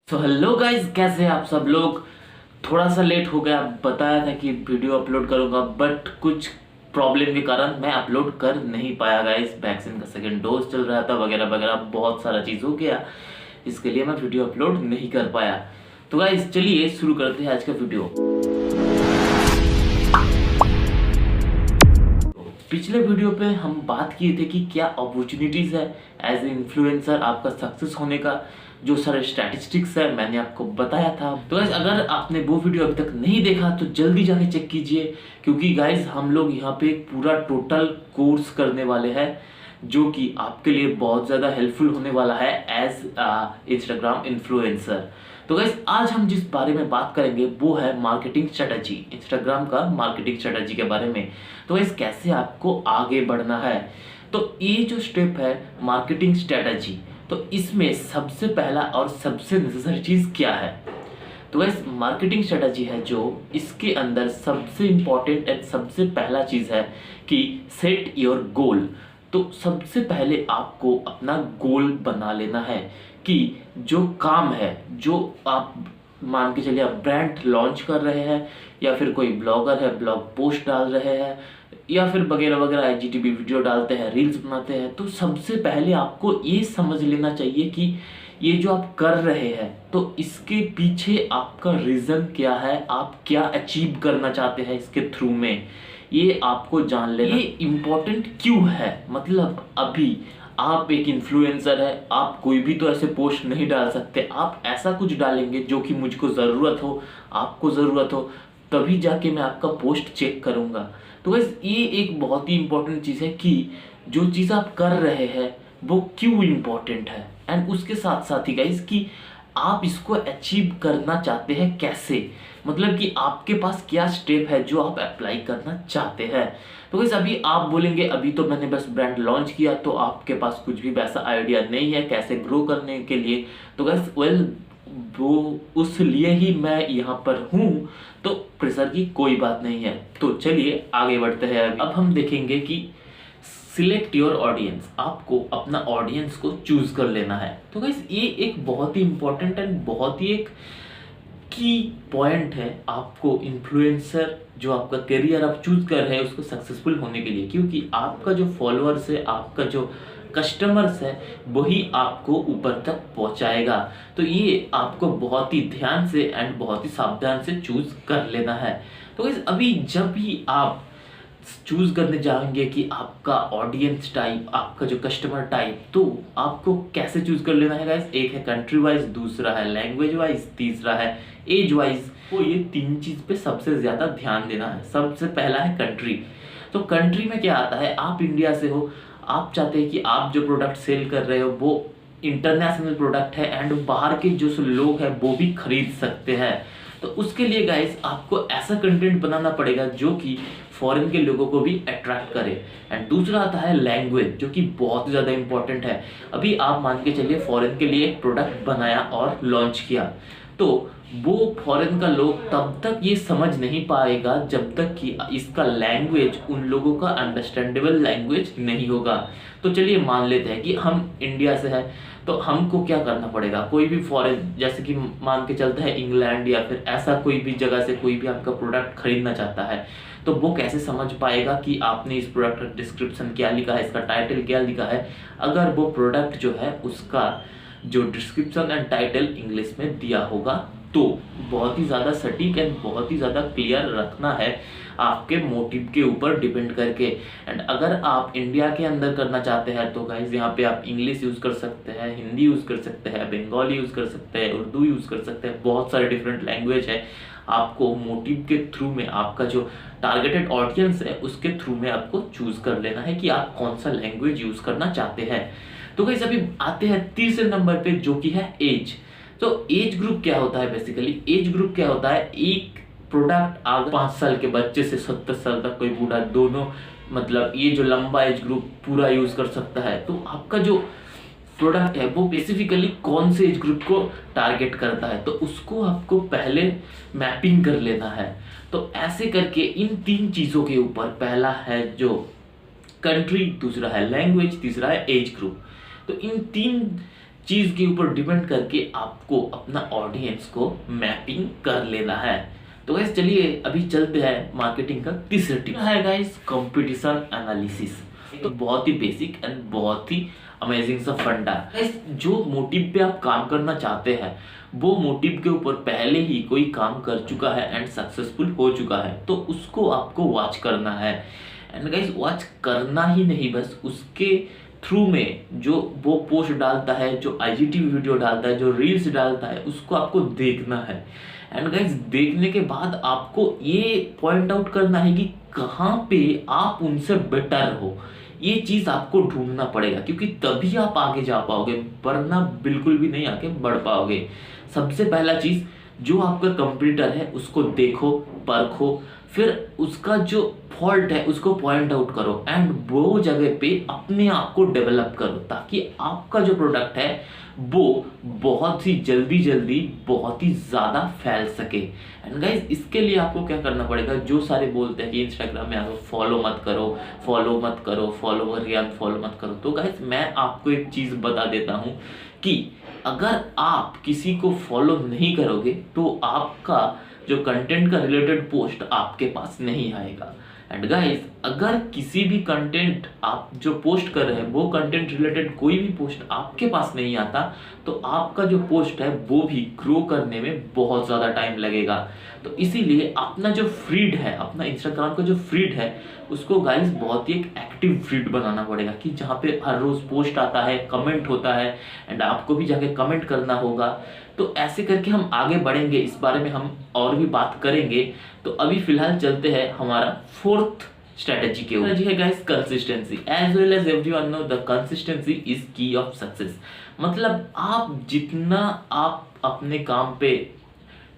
So hello guys, कैसे हैं आप सब लोग। थोड़ा सा लेट हो गया, बताया था कि वीडियो अपलोड करूंगा बट कुछ प्रॉब्लम के कारण मैं अपलोड कर नहीं पाया गाइस। वैक्सीन का सेकंड डोज चल रहा था वगैरह वगैरह, बहुत सारा चीज़ हो गया, इसके लिए मैं वीडियो अपलोड नहीं कर पाया। तो गाइस चलिए शुरू करते हैं आज का वीडियो। पिछले वीडियो पे हम बात किए थे कि क्या अपॉर्चुनिटीज है एज ए इन्फ्लुएंसर आपका सक्सेस होने का। जो सारे स्टैटिस्टिक्स है मैंने आपको बताया था। तो गाइस अगर आपने वो वीडियो अभी तक नहीं देखा तो जल्दी जाके चेक कीजिए, क्योंकि गाइस हम लोग यहाँ पे एक पूरा टोटल कोर्स करने वाले हैं जो कि आपके लिए बहुत ज़्यादा हेल्पफुल होने वाला है एज इंस्टाग्राम इन्फ्लुएंसर। तो गाइस आज हम जिस बारे में बात करेंगे वो है मार्केटिंग स्ट्रेटजी, इंस्टाग्राम का मार्केटिंग स्ट्रेटजी के बारे में। तो गाइस कैसे आपको आगे बढ़ना है, तो ये जो स्टेप है मार्केटिंग स्ट्रेटजी, तो इसमें सबसे पहला और सबसे नेसेसरी चीज़ क्या है। तो गाइस मार्केटिंग स्ट्रेटजी है जो इसके अंदर सबसे इंपॉर्टेंट एंड सबसे पहला चीज़ है कि सेट योर गोल। तो सबसे पहले आपको अपना गोल बना लेना है कि जो काम है, जो आप मान के चलिए आप ब्रांड लॉन्च कर रहे हैं या फिर कोई ब्लॉगर है ब्लॉग पोस्ट डाल रहे हैं या फिर वगैरह वगैरह आईजीटीवी वीडियो डालते हैं, रील्स बनाते हैं, तो सबसे पहले आपको ये समझ लेना चाहिए कि ये जो आप कर रहे हैं तो इसके पीछे आपका रीज़न क्या है, आप क्या अचीव करना चाहते हैं इसके थ्रू में, ये आपको जान लेना। ये इम्पोर्टेंट क्यों है, मतलब अभी आप एक इन्फ्लुएंसर है, आप कोई भी तो ऐसे पोस्ट नहीं डाल सकते, आप ऐसा कुछ डालेंगे जो कि मुझको ज़रूरत हो, आपको ज़रूरत हो, तभी जाके मैं आपका पोस्ट चेक करूँगा। तो गाइस ये एक बहुत ही इम्पोर्टेंट चीज़ है कि जो चीज़ आप कर रहे हैं वो क्यों इम्पोर्टेंट है, एंड उसके साथ साथ ही गाइस कि आप इसको अचीव करना चाहते हैं कैसे, मतलब कि आपके पास क्या स्टेप है जो आप अप्लाई करना चाहते हैं। तो गाइस अभी आप बोलेंगे अभी तो मैंने बस ब्रांड लॉन्च किया, तो आपके पास कुछ भी वैसा आइडिया नहीं है कैसे ग्रो करने के लिए। तो गाइस वो उस लिए ही मैं यहाँ पर हूँ, तो प्रेशर की कोई बात नहीं है। तो चलिए आगे बढ़ते हैं। अब हम देखेंगे कि सिलेक्ट योर ऑडियंस, आपको अपना ऑडियंस को चूज कर लेना है। तो गाइस ये एक बहुत ही इंपॉर्टेंट एंड बहुत ही एक की पॉइंट है आपको इन्फ्लुएंसर जो आपका करियर आप चूज कर रहे हैं उसको सक्सेसफुल होने के लिए, क्योंकि आपका जो फॉलोअर्स है, आपका जो कस्टमर्स है, वही आपको ऊपर तक पहुंचाएगा। तो ये आपको बहुत ही ध्यान से एंड बहुत ही सावधान से चूज कर लेना है। तो गाइस अभी जब भी आप चूज करने जाएंगे कि आपका ऑडियंस टाइप, आपका जो कस्टमर टाइप, तो आपको कैसे चूज कर लेना है गाइस। एक है कंट्री वाइज, दूसरा है लैंग्वेज वाइज, तीसरा है एज वाइज। तो ये तीन चीज पे सबसे ज्यादा ध्यान देना है। सबसे पहला है कंट्री। तो कंट्री में क्या आता है, आप इंडिया से हो, आप चाहते हैं कि आप जो प्रोडक्ट सेल कर रहे हो वो इंटरनेशनल प्रोडक्ट है एंड बाहर के जो लोग हैं वो भी खरीद सकते हैं। तो उसके लिए गाइस आपको ऐसा कंटेंट बनाना पड़ेगा जो कि फॉरेन के लोगों को भी अट्रैक्ट करे। एंड दूसरा आता है लैंग्वेज, जो कि बहुत ही ज़्यादा इंपॉर्टेंट है। अभी आप मान के चलिए फॉरेन के लिए एक प्रोडक्ट बनाया और लॉन्च किया, तो वो फॉरेन का लोग तब तक ये समझ नहीं पाएगा जब तक कि इसका लैंग्वेज उन लोगों का अंडरस्टैंडेबल लैंग्वेज नहीं होगा। तो चलिए मान लेते हैं कि हम इंडिया से हैं, तो हमको क्या करना पड़ेगा, कोई भी फॉरेन जैसे कि मान के चलते हैं इंग्लैंड या फिर ऐसा कोई भी जगह से कोई भी आपका प्रोडक्ट खरीदना चाहता है, तो वो कैसे समझ पाएगा कि आपने इस प्रोडक्ट का डिस्क्रिप्शन क्या लिखा है, इसका टाइटल क्या लिखा है, अगर वो प्रोडक्ट जो है उसका जो डिस्क्रिप्शन एंड टाइटल इंग्लिश में दिया होगा। तो बहुत ही ज़्यादा सटीक एंड बहुत ही ज़्यादा क्लियर रखना है आपके मोटिव के ऊपर डिपेंड करके। एंड अगर आप इंडिया के अंदर करना चाहते हैं तो गाइज यहाँ पे आप इंग्लिश यूज़ कर सकते हैं, हिंदी यूज़ कर सकते हैं, बंगाली यूज़ कर सकते हैं, उर्दू यूज़ कर सकते हैं, बहुत सारे डिफरेंट लैंग्वेज है। आपको मोटिव के थ्रू में आपका जो टारगेटेड ऑडियंस है उसके थ्रू में आपको चूज कर लेना है कि आप कौन सा लैंग्वेज यूज़ करना चाहते हैं। तो गाइस अभी आते हैं तीसरे नंबर पे जो कि है एज। तो एज ग्रुप क्या होता है, बेसिकली एज ग्रुप क्या होता है, एक प्रोडक्ट अगर 5 साल के बच्चे से 70 साल तक कोई बूढ़ा, दोनों मतलब ये जो लंबा एज ग्रुप पूरा यूज कर सकता है। तो आपका जो प्रोडक्ट है वो स्पेसिफिकली कौन से एज ग्रुप को टारगेट करता है, तो उसको आपको पहले मैपिंग कर लेना है। तो ऐसे करके इन तीन चीज़ों के ऊपर, पहला है जो कंट्री, दूसरा है लैंग्वेज, तीसरा है एज ग्रुप, तो इन तीन चीज़ के ऊपर डिपेंड करके आपको अपना ऑडियंस को मैपिंग कर लेना है। तो गाइस चलिए अभी चलते हैं मार्केटिंग का तीसरा टिप है गाइस, कंपटीशन एनालिसिस। तो बहुत ही बेसिक एंड बहुत ही अमेजिंग सा फंडा है। जो मोटिव पे आप काम करना चाहते हैं वो मोटिव के ऊपर पहले ही कोई काम कर चुका है एंड सक्सेसफुल हो चुका है, तो उसको आपको वॉच करना है। एंड गाइस वॉच करना ही नहीं, बस उसके थ्रू में जो वो पोस्ट डालता है, जो आईजीटीवी वीडियो डालता है, जो रील्स डालता है, उसको आपको देखना है। एंड गाइस देखने के बाद आपको ये पॉइंट आउट करना है कि कहाँ पे आप उनसे बेटर हो। ये चीज़ आपको ढूंढना पड़ेगा, क्योंकि तभी आप आगे जा पाओगे, वरना बिल्कुल भी नहीं आगे बढ़ पाओगे। सबसे पहला चीज़, जो आपका कंप्यूटर है उसको देखो, परखो, फिर उसका जो फॉल्ट है उसको पॉइंट आउट करो एंड वो जगह पे अपने आप को डेवलप करो, ताकि आपका जो प्रोडक्ट है वो बहुत ही जल्दी बहुत ही ज़्यादा फैल सके। एंड गाइज इसके लिए आपको क्या करना पड़ेगा, जो सारे बोलते हैं कि इंस्टाग्राम में आपको फॉलो मत करो, फॉलो मत करो, फॉलोवर या अनफॉलो मत करो, तो गाइज मैं आपको एक चीज़ बता देता हूँ कि अगर आप किसी को फॉलो नहीं करोगे तो आपका जो कंटेंट का रिलेटेड पोस्ट आपके पास नहीं आएगा। एंड गाइस अगर किसी भी कंटेंट आप जो पोस्ट कर रहे हैं वो कंटेंट रिलेटेड कोई भी पोस्ट आपके पास नहीं आता, तो आपका जो पोस्ट है वो भी ग्रो करने में बहुत ज़्यादा टाइम लगेगा। तो इसीलिए अपना जो फीड है, अपना इंस्टाग्राम का जो फीड है, उसको गाइस बहुत ही एक एक्टिव फीड बनाना पड़ेगा कि जहाँ पे हर रोज़ पोस्ट आता है, कमेंट होता है एंड आपको भी जाके कमेंट करना होगा। तो ऐसे करके हम आगे बढ़ेंगे, इस बारे में हम और भी बात करेंगे। तो अभी फिलहाल चलते हैं हमारा फोर्थ स्ट्रेटेजी के ऊपर, है guys consistency. As well as everyone know the consistency is key of success. मतलब आप जितना आप अपने काम पे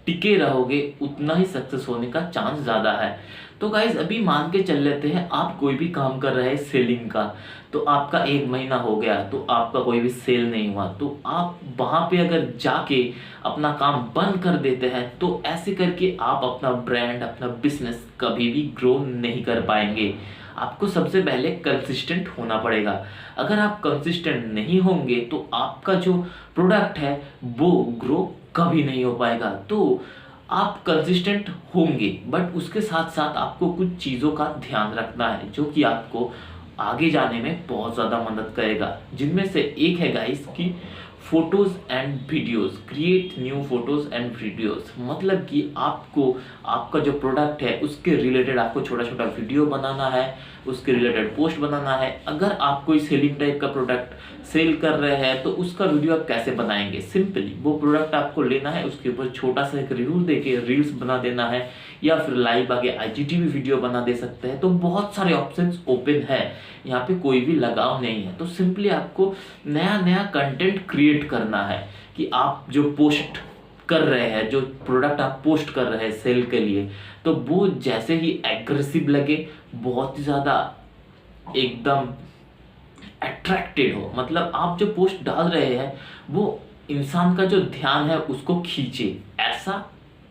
टिके रहोगे उतना ही सक्सेस होने का चांस ज़्यादा है। तो गाइज अभी मान के चल लेते हैं आप कोई भी काम कर रहे हैं सेलिंग का, तो आपका 1 महीना हो गया तो आपका कोई भी सेल नहीं हुआ, तो आप वहाँ पे अगर जाके अपना काम बंद कर देते हैं तो ऐसे करके आप अपना ब्रांड, अपना बिजनेस कभी भी ग्रो नहीं कर पाएंगे। आपको सबसे पहले कंसिस्टेंट होना पड़ेगा। अगर आप कंसिस्टेंट नहीं होंगे तो आपका जो प्रोडक्ट है वो ग्रो कभी नहीं हो पाएगा। तो आप कंसिस्टेंट होंगे, बट उसके साथ साथ आपको कुछ चीज़ों का ध्यान रखना है जो कि आपको आगे जाने में बहुत ज़्यादा मदद करेगा। जिनमें से एक है गाइस कि photos and videos, create new photos and videos. मतलब कि आपको आपका जो प्रोडक्ट है उसके रिलेटेड आपको छोटा छोटा वीडियो बनाना है, उसके रिलेटेड पोस्ट बनाना है। अगर आप कोई सेलिंग टाइप का प्रोडक्ट सेल कर रहे हैं तो उसका वीडियो आप कैसे बनाएंगे, सिंपली वो प्रोडक्ट आपको लेना है, उसके ऊपर छोटा सा एक रिव्यू देके रील्स बना देना है, या फिर लाइव आगे आईजीटीवी वीडियो बना दे सकते हैं। तो बहुत सारे ऑप्शंस ओपन है, यहाँ पे कोई भी लगाव नहीं है। तो सिंपली आपको नया नया कंटेंट क्रिएट करना है कि आप जो पोस्ट कर रहे हैं, जो प्रोडक्ट आप पोस्ट कर रहे हैं सेल के लिए, तो वो जैसे ही एग्रेसिव लगे, बहुत ही ज़्यादा एकदम अट्रैक्टेड हो, मतलब आप जो पोस्ट डाल रहे हैं वो इंसान का जो ध्यान है उसको खींचे, ऐसा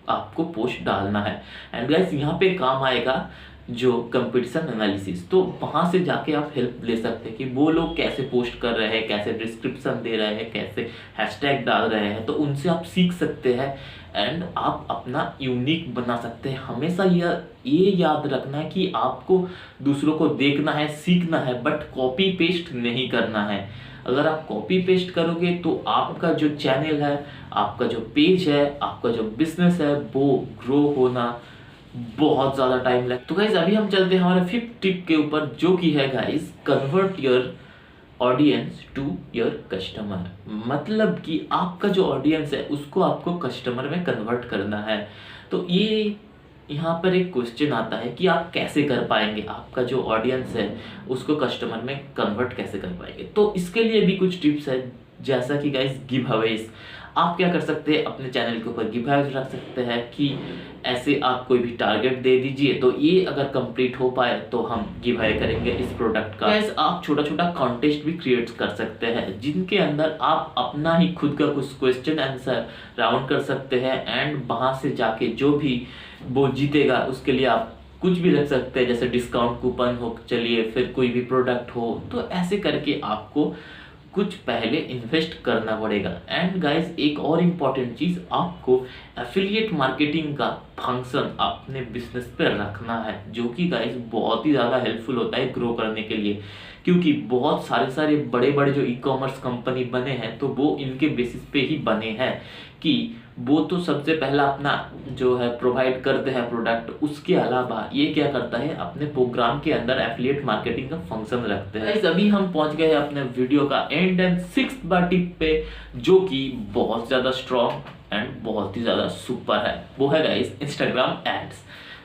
आपको पोस्ट डालना है। एंड गाइस यहाँ पे काम आएगा जो कंपटीशन एनालिसिस। तो वहाँ से जाके आप हेल्प ले सकते हैं कि वो लोग कैसे पोस्ट कर रहे हैं, कैसे डिस्क्रिप्शन दे रहे हैं, कैसे हैशटैग डाल रहे हैं, तो उनसे आप सीख सकते हैं एंड आप अपना यूनिक बना सकते हैं। हमेशा ये याद रखना है कि आपको दूसरों को देखना है, सीखना है, बट कॉपी पेस्ट नहीं करना है। अगर आप कॉपी पेस्ट करोगे तो आपका जो चैनल है, आपका जो पेज है, आपका जो बिजनेस है वो ग्रो होना बहुत ज़्यादा टाइम लगे। तो गाइज अभी हम चलते हैं हमारे 5th टिप के ऊपर, जो कि है guys convert your audience to your customer. मतलब कि आपका जो ऑडियंस है उसको आपको कस्टमर में कन्वर्ट करना है। तो ये यहाँ पर एक क्वेश्चन आता है कि आप कैसे कर पाएंगे, आपका जो ऑडियंस है उसको कस्टमर में कन्वर्ट कैसे कर पाएंगे। तो इसके लिए भी कुछ टिप्स है, जैसा कि गाइस गिव अवेज। आप क्या कर सकते हैं, अपने चैनल के ऊपर गिव अवेज रख सकते हैं कि ऐसे आप कोई भी टारगेट दे दीजिए, तो ये अगर कंप्लीट हो पाए तो हम गिव अवे करेंगे इस प्रोडक्ट का। गाइस आप छोटा छोटा कॉन्टेस्ट भी क्रिएट कर सकते हैं, जिनके अंदर आप अपना ही खुद का कुछ क्वेश्चन आंसर राउंड कर सकते हैं एंड वहाँ से जाके जो भी वो जीतेगा उसके लिए आप कुछ भी रख सकते हैं, जैसे डिस्काउंट कूपन हो, चलिए फिर कोई भी प्रोडक्ट हो। तो ऐसे करके आपको कुछ पहले इन्वेस्ट करना पड़ेगा। एंड गाइस एक और इम्पॉर्टेंट चीज़, आपको एफिलिएट मार्केटिंग का फंक्शन अपने बिजनेस पे रखना है, जो कि गाइस बहुत ही ज़्यादा हेल्पफुल होता है ग्रो करने के लिए। क्योंकि बहुत सारे बड़े बड़े जो ई कॉमर्स कंपनी बने हैं तो वो इनके बेसिस पे ही बने हैं कि वो तो सबसे पहला अपना जो है प्रोवाइड करते हैं प्रोडक्ट, उसके अलावा ये क्या करता है अपने प्रोग्राम के अंदर एफिलिएट मार्केटिंग का फंक्शन रखते हैं। अभी हम पहुंच गए हैं अपने वीडियो का एंड एंड 6th टिप पे, जो कि बहुत ज़्यादा स्ट्रॉन्ग एंड बहुत ही ज़्यादा सुपर है। वो है गाइस इंस्टाग्राम एड्स।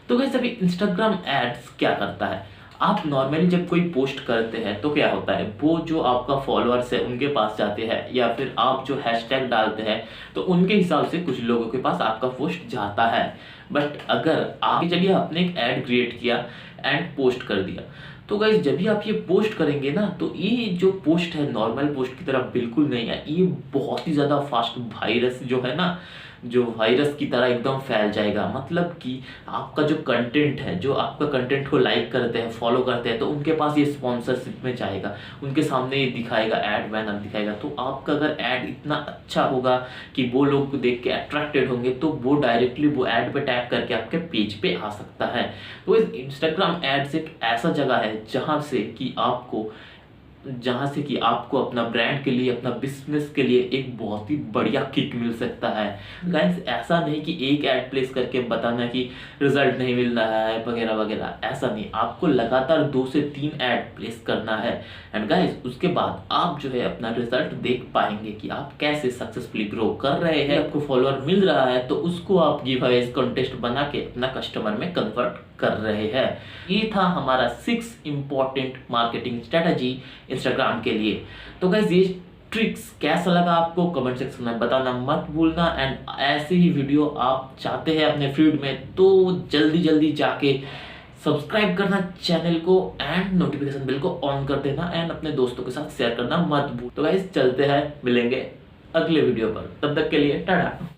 तो गाइस अभी इंस्टाग्राम एड्स क्या करता है, आप नॉर्मली जब कोई पोस्ट करते हैं तो क्या होता है, वो जो आपका फॉलोअर्स है उनके पास जाते हैं, या फिर आप जो हैशटैग डालते हैं तो उनके हिसाब से कुछ लोगों के पास आपका पोस्ट जाता है। बट अगर आप चलिए आपने एक ऐड क्रिएट किया एंड पोस्ट कर दिया, तो गाइस जब भी आप ये पोस्ट करेंगे ना, तो ये जो पोस्ट है नॉर्मल पोस्ट की तरह बिल्कुल नहीं है, ये बहुत ही ज़्यादा फास्ट वायरस जो है ना, जो वायरस की तरह एकदम फैल जाएगा। मतलब कि आपका जो कंटेंट है, जो आपका कंटेंट को लाइक करते हैं, फॉलो करते हैं, तो उनके पास ये स्पॉन्सरशिप में जाएगा, उनके सामने ये दिखाएगा, ऐड बैनर दिखाएगा। तो आपका अगर ऐड इतना अच्छा होगा कि वो लोग देख के अट्रैक्टेड होंगे, तो वो डायरेक्टली वो ऐड पे टैप करके आपके पेज पे आ सकता है। तो इस इंस्टाग्राम एड्स एक ऐसा जगह है जहाँ से कि आपको अपना ब्रांड के लिए, अपना बिजनेस के लिए एक बहुत ही बढ़िया किक मिल सकता है। गाइस ऐसा नहीं कि एक ऐड प्लेस करके बताना कि रिजल्ट नहीं मिल रहा है वगैरह वगैरह, ऐसा नहीं, आपको लगातार 2 से 3 ऐड प्लेस करना है। एंड गाइस उसके बाद आप जो है अपना रिजल्ट देख पाएंगे कि आप कैसे सक्सेसफुली ग्रो कर रहे हैं, आपको फॉलोअर मिल रहा है तो उसको आप गिव अवेज कॉन्टेस्ट बना के अपना कस्टमर में कन्वर्ट कर रहे हैं। ये था हमारा 6 इंपॉर्टेंट मार्केटिंग स्ट्रेटजी इंस्टाग्राम के लिए। तो गाइस ये ट्रिक्स कैसा लगा आपको कमेंट सेक्शन में बताना मत भूलना। एंड ऐसे ही वीडियो आप चाहते हैं अपने फीड में, तो जल्दी जाके सब्सक्राइब करना चैनल को एंड नोटिफिकेशन बेल को ऑन कर देना एंड अपने दोस्तों के साथ शेयर करना मत भूल। तो गाइस चलते हैं, मिलेंगे अगले वीडियो पर, तब तक के लिए टाटा।